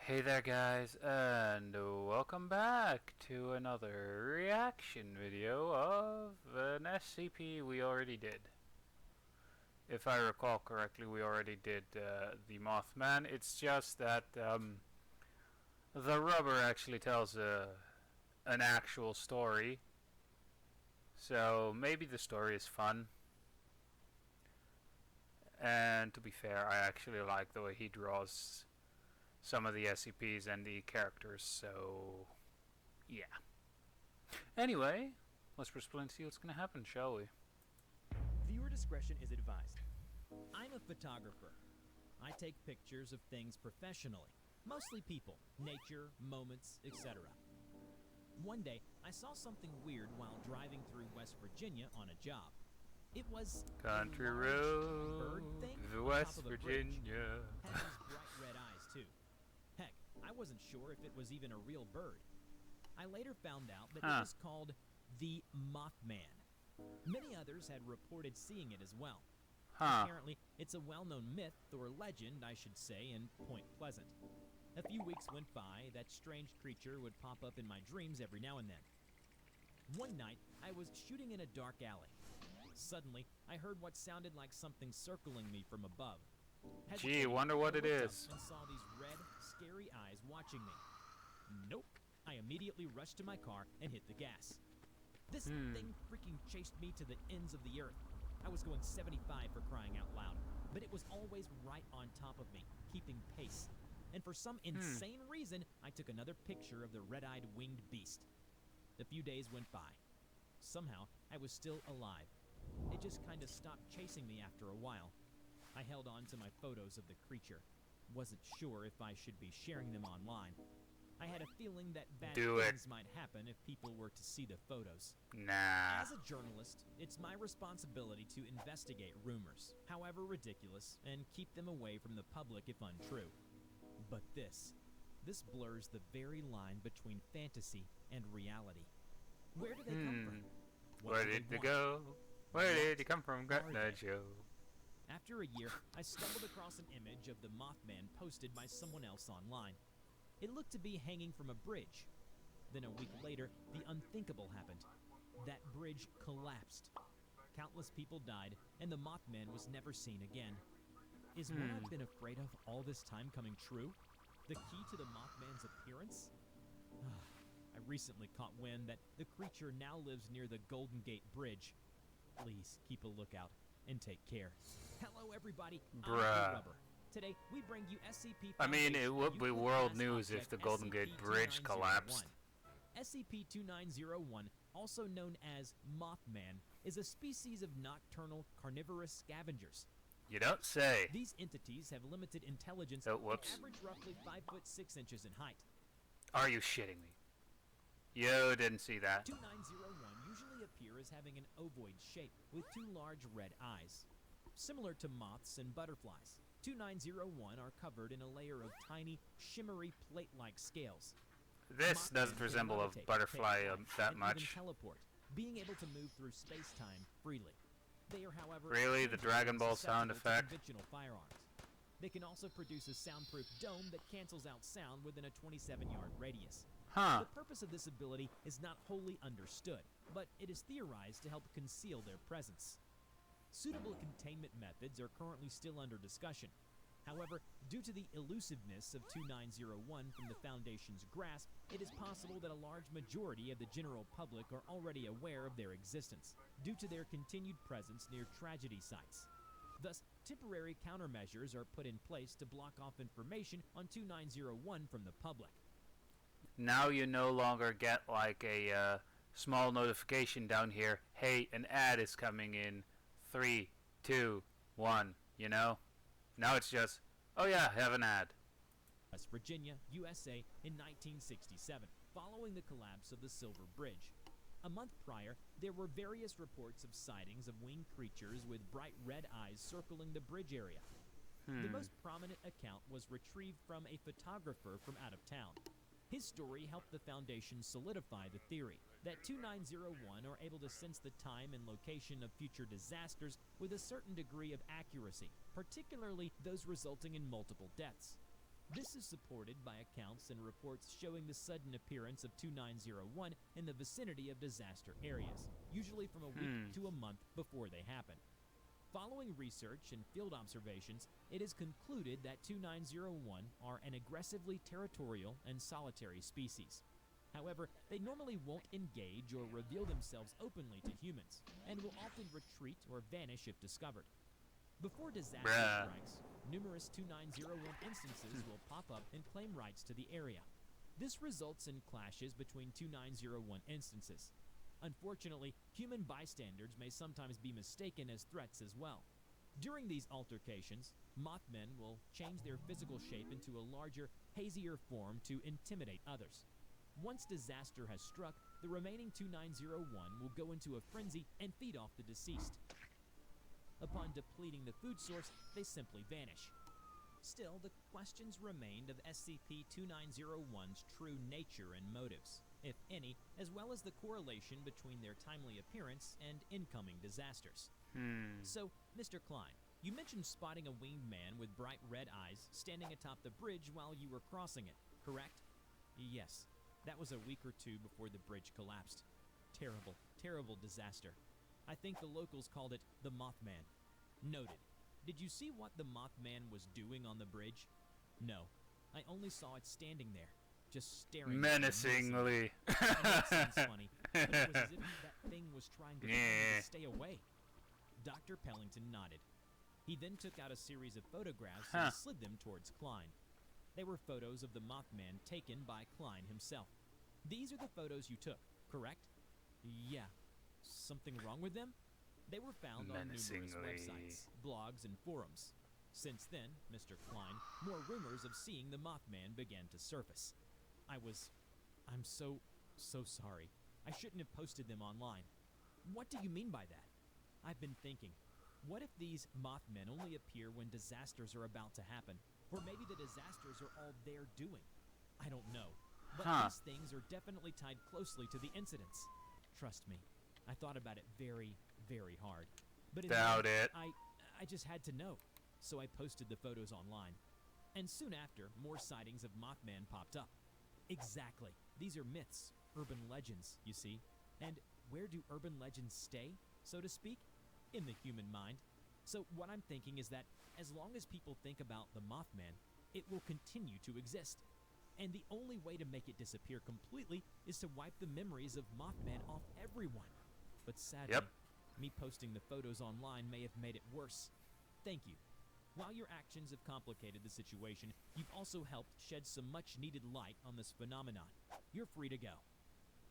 Hey there guys, and welcome back to another reaction video of an SCP we already did. If I recall correctly, we already did the Mothman. It's just that TheRubber actually tells an actual story. So maybe the story is fun. And to be fair, I actually like the way he draws some of the SCPs and the characters, so yeah. Anyway, let's press play and see what's gonna happen, shall we? Viewer discretion is advised. I'm a photographer. I take pictures of things professionally, mostly people, nature, moments, etc. One day, I saw something weird while driving through West Virginia on a job. It was Country a large bird thing road, on West top of a Virginia. bridge. Had these bright red eyes too. Heck, I wasn't sure if it was even a real bird. I later found out that it was called the Mothman. Many others had reported seeing it as well. Apparently, it's a well-known myth, or legend, I should say, in Point Pleasant. A few weeks went by, that strange creature would pop up in my dreams every now and then. One night, I was shooting in a dark alley. Suddenly, I heard what sounded like something circling me from above. Gee, wonder what it is. And saw these red, scary eyes watching me. Nope. I immediately rushed to my car and hit the gas. This thing freaking chased me to the ends of the earth. I was going 75 for crying out loud, but it was always right on top of me, keeping pace. And for some insane reason, I took another picture of the red-eyed winged beast. A few days went by. Somehow, I was still alive. It just kind of stopped chasing me after a while. I held on to my photos of the creature. Wasn't sure if I should be sharing them online. I had a feeling that bad things might happen if people were to see the photos. Nah. As a journalist, it's my responsibility to investigate rumors, however ridiculous, and keep them away from the public if untrue. But this blurs the very line between fantasy and reality. Where do they come from? Where did they go? Where did you come from? Got that Joe. After a year, I stumbled across an image of the Mothman posted by someone else online. It looked to be hanging from a bridge. Then a week later, the unthinkable happened. That bridge collapsed. Countless people died, and the Mothman was never seen again. Is what I've been afraid of all this time coming true? The key to the Mothman's appearance? I recently caught wind that the creature now lives near the Golden Gate Bridge. Please keep a lookout and take care. Hello, everybody. I'm TheRubber. Today, we bring you SCP. I mean, it would be world news if the Golden Gate Bridge collapsed. SCP-2901, also known as Mothman, is a species of nocturnal carnivorous scavengers. You don't say. These entities have limited intelligence and average roughly 5 foot 6 inches in height. Are you shitting me? You didn't see that. 2901 usually appear as having an ovoid shape with two large red eyes. Similar to moths and butterflies, 2901 are covered in a layer of tiny, shimmery plate-like scales. This doesn't resemble a butterfly that much. Even teleport, being able to move through space-time freely. They are, however, really the Dragon Ball sound effect. Conventional firearms. They can also produce a soundproof dome that cancels out sound within a 27-yard radius. The purpose of this ability is not wholly understood, but it is theorized to help conceal their presence. Suitable containment methods are currently still under discussion. However, due to the elusiveness of 2901 from the Foundation's grasp, it is possible that a large majority of the general public are already aware of their existence, due to their continued presence near tragedy sites. Thus, temporary countermeasures are put in place to block off information on 2901 from the public. Now you no longer get like a small notification down here, hey, an ad is coming in 3, 2, 1, you know? Now it's just, oh yeah, have an ad. West Virginia, USA, in 1967, following the collapse of the Silver Bridge. A month prior, there were various reports of sightings of winged creatures with bright red eyes circling the bridge area. The most prominent account was retrieved from a photographer from out of town. His story helped the Foundation solidify the theory that 2901 are able to sense the time and location of future disasters with a certain degree of accuracy, particularly those resulting in multiple deaths. This is supported by accounts and reports showing the sudden appearance of 2901 in the vicinity of disaster areas, usually from a week to a month before they happen. Following research and field observations, it is concluded that 2901 are an aggressively territorial and solitary species. However, they normally won't engage or reveal themselves openly to humans, and will often retreat or vanish if discovered. Before disaster strikes, numerous 2901 instances will pop up and claim rights to the area. This results in clashes between 2901 instances. Unfortunately, human bystanders may sometimes be mistaken as threats as well. During these altercations, Mothmen will change their physical shape into a larger, hazier form to intimidate others. Once disaster has struck, the remaining 2901 will go into a frenzy and feed off the deceased. Upon depleting the food source, they simply vanish. Still, the questions remained of SCP-2901's true nature and motives, if any, as well as the correlation between their timely appearance and incoming disasters. So, Mr. Klein, you mentioned spotting a winged man with bright red eyes standing atop the bridge while you were crossing it, correct? Yes, that was a week or two before the bridge collapsed. Terrible, terrible disaster. I think the locals called it the Mothman. Noted. Did you see what the Mothman was doing on the bridge? No. I only saw it standing there, just staring menacingly. I know it sounds funny, but it was as if that thing was trying to tell me to stay away. Dr. Pellington nodded. He then took out a series of photographs and slid them towards Klein. They were photos of the Mothman taken by Klein himself. These are the photos you took, correct? Yeah. Something wrong with them? They were found on numerous websites, blogs, and forums. Since then, Mr. Klein, more rumors of seeing the Mothman began to surface. I'm so sorry. I shouldn't have posted them online. What do you mean by that? I've been thinking, what if these Mothmen only appear when disasters are about to happen? Or maybe the disasters are all they're doing? I don't know. But these things are definitely tied closely to the incidents. Trust me, I thought about it very, very hard. But in Doubt it. I just had to know, so I posted the photos online. And soon after, more sightings of Mothman popped up. Exactly. These are myths, urban legends, you see. And where do urban legends stay, so to speak? In the human mind. So what I'm thinking is that as long as people think about the Mothman, it will continue to exist. And the only way to make it disappear completely is to wipe the memories of Mothman off everyone. But sadly, me posting the photos online may have made it worse. Thank you. While your actions have complicated the situation, you've also helped shed some much-needed light on this phenomenon. You're free to go.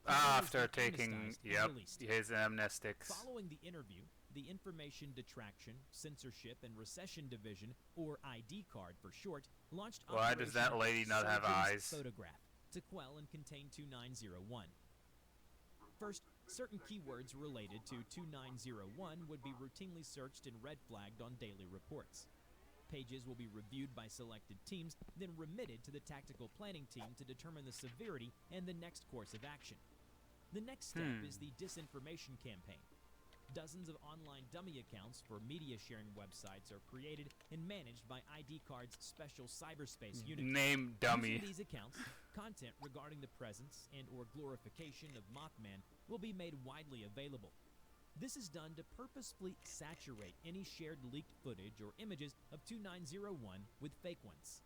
After taking, his amnestics. Following the interview, the Information Detraction, Censorship, and Recession Division, or ID card for short, launched Why does that lady not have eyes? Photograph to quell and contain 2901. First, certain keywords related to 2901 would be routinely searched and red flagged on daily reports. Pages will be reviewed by selected teams, then remitted to the tactical planning team to determine the severity and the next course of action. The next step is the disinformation campaign. Dozens of online dummy accounts for media sharing websites are created and managed by ID Card's special cyberspace unit. Name dummy. Using these accounts, content regarding the presence and or glorification of Mothman will be made widely available. This is done to purposefully saturate any shared leaked footage or images of 2901 with fake ones.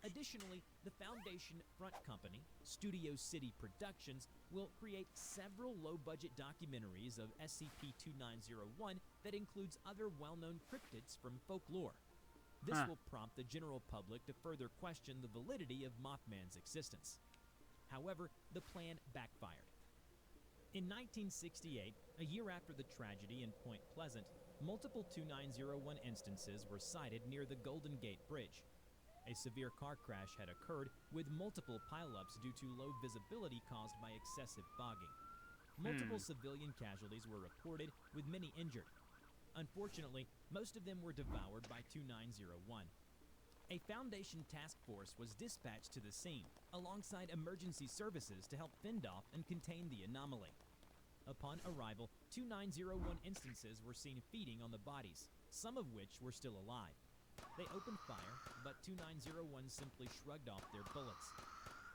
Additionally, the Foundation front company, Studio City Productions, will create several low-budget documentaries of SCP-2901 that includes other well-known cryptids from folklore. This will prompt the general public to further question the validity of Mothman's existence. However, the plan backfired. In 1968, a year after the tragedy in Point Pleasant, multiple 2901 instances were sighted near the Golden Gate Bridge. A severe car crash had occurred, with multiple pileups due to low visibility caused by excessive fogging. Multiple civilian casualties were reported, with many injured. Unfortunately, most of them were devoured by 2901. A Foundation task force was dispatched to the scene, alongside emergency services to help fend off and contain the anomaly. Upon arrival, 2901 instances were seen feeding on the bodies, some of which were still alive. They opened fire, but 2901 simply shrugged off their bullets.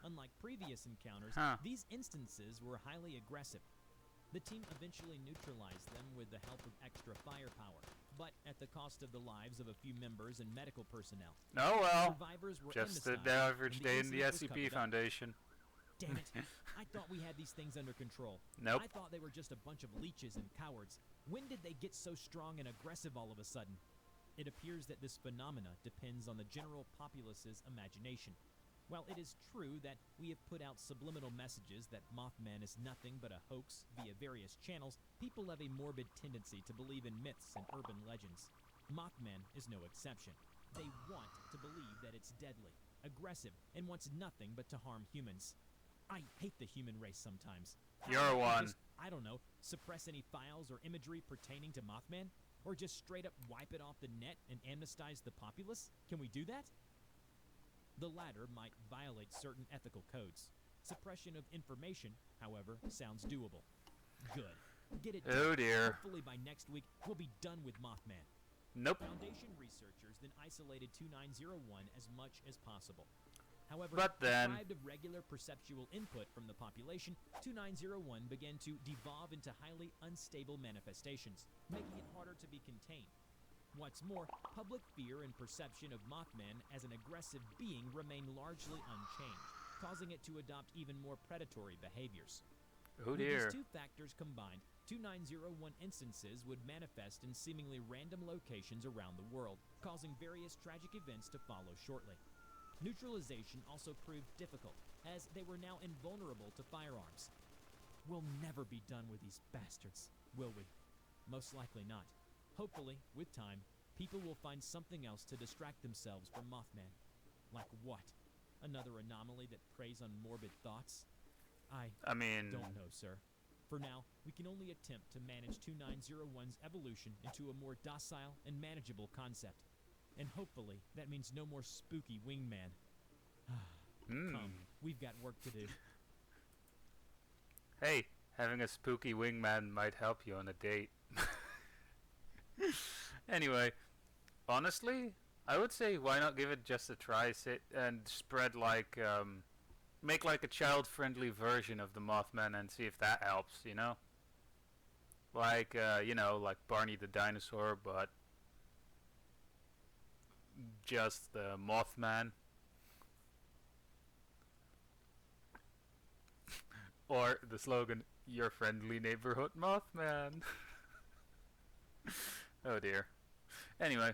Unlike previous encounters, these instances were highly aggressive. The team eventually neutralized them with the help of extra firepower, but at the cost of the lives of a few members and medical personnel. Oh well, Survivors were just the amnestied, average and day in the incident was SCP covered up. Foundation. Damn it! I thought we had these things under control. Nope. I thought they were just a bunch of leeches and cowards. When did they get so strong and aggressive all of a sudden? It appears that this phenomena depends on the general populace's imagination. While it is true that we have put out subliminal messages that Mothman is nothing but a hoax via various channels, people have a morbid tendency to believe in myths and urban legends. Mothman is no exception. They want to believe that it's deadly, aggressive, and wants nothing but to harm humans. I hate the human race sometimes. You're one. Just, I don't know, suppress any files or imagery pertaining to Mothman? Or just straight up wipe it off the net and amnestize the populace? Can we do that? The latter might violate certain ethical codes. Suppression of information, however, sounds doable. Good. Get it done. Oh dear. Hopefully by next week, we'll be done with Mothman. Nope. Foundation researchers then isolated 2901 as much as possible. However, But then, deprived of regular perceptual input from the population, 2901 began to devolve into highly unstable manifestations, making it harder to be contained. What's more, public fear and perception of Mothman as an aggressive being remain largely unchanged, causing it to adopt even more predatory behaviors. oh With dear. these two factors combined, 2901 instances would manifest in seemingly random locations around the world, causing various tragic events to follow shortly. Neutralization also proved difficult, as they were now invulnerable to firearms. We'll never be done with these bastards, will we? Most likely not. Hopefully, with time, people will find something else to distract themselves from Mothman. Like what? Another anomaly that preys on morbid thoughts? I mean, Don't know, sir. For now, we can only attempt to manage 2901's evolution into a more docile and manageable concept. And hopefully, that means no more spooky wingman. Come, we've got work to do. Hey, having a spooky wingman might help you on a date. Anyway, honestly, I would say why not give it just a try, sit and spread like, make like a child-friendly version of the Mothman and see if that helps, you know? Like, like Barney the dinosaur, but just the Mothman. Or the slogan, your friendly neighborhood Mothman. Oh dear. Anyway,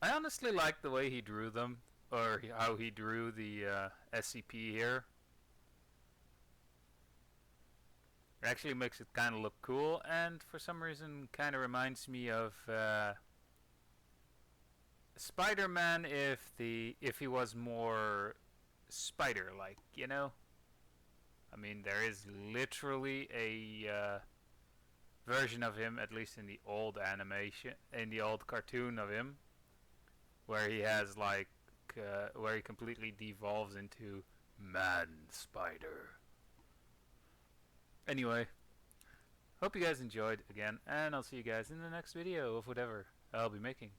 I honestly like the way he drew them, or how he drew the SCP here. It actually makes it kind of look cool, and for some reason kind of reminds me of Spider-Man if he was more spider-like, you know? I mean, there is literally a version of him, at least in the old animation, in the old cartoon of him, where he has like, where he completely devolves into man spider. Anyway, hope you guys enjoyed again, and I'll see you guys in the next video of whatever I'll be making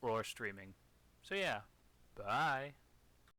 or streaming. So yeah, bye.